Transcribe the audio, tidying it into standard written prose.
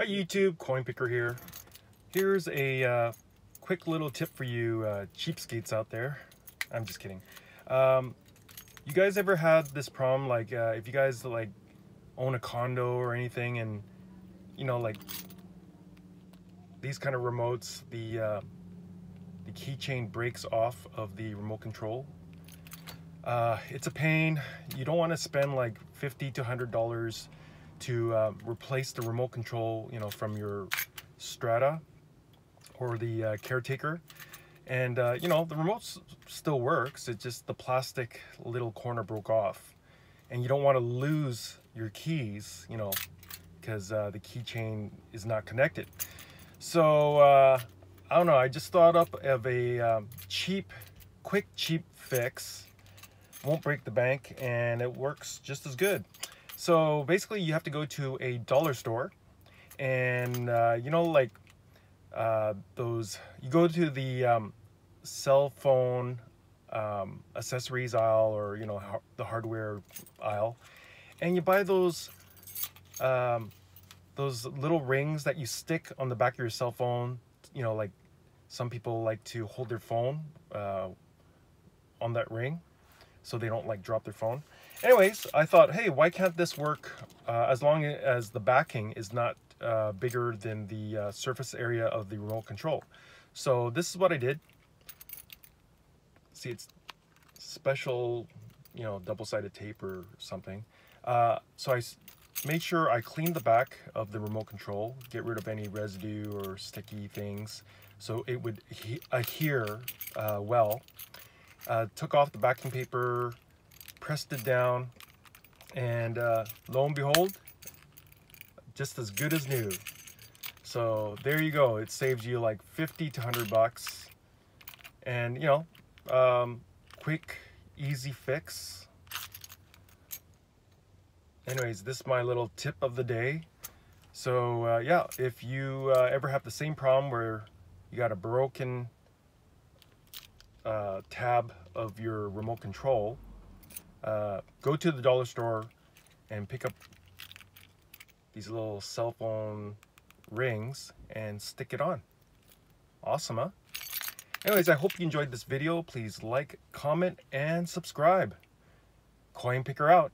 Hi YouTube, Coinpicker here. Here's a quick little tip for you cheapskates out there. I'm just kidding. You guys ever had this problem, like if you guys like own a condo or anything, and you know, like these kind of remotes, the keychain breaks off of the remote control. It's a pain. You don't want to spend like $50 to $100 to replace the remote control, you know, from your Strata or the caretaker. And you know, the remote still works. It's just the plastic little corner broke off, and you don't want to lose your keys, you know, because the keychain is not connected. So I don't know, I just thought up of a quick cheap fix. Won't break the bank, and it works just as good. So basically you have to go to a dollar store, and you know, like those, you go to the cell phone accessories aisle, or you know, the hardware aisle, and you buy those little rings that you stick on the back of your cell phone. You know, like some people like to hold their phone on that ring so they don't like drop their phone. Anyways, I thought, hey, why can't this work as long as the backing is not bigger than the surface area of the remote control? So this is what I did. See, it's special, you know, double-sided tape or something. So I made sure I cleaned the back of the remote control, get rid of any residue or sticky things, so it would adhere well. Took off the backing paper, pressed it down, and lo and behold, just as good as new. So there you go. It saves you like 50 to 100 bucks, and you know, quick, easy fix. Anyways, this is my little tip of the day. So yeah, if you ever have the same problem where you got a broken tab of your remote control, go to the dollar store and pick up these little cell phone rings and stick it on. Awesome, huh? Anyways, I hope you enjoyed this video. Please like, comment, and subscribe. Coinpicker out.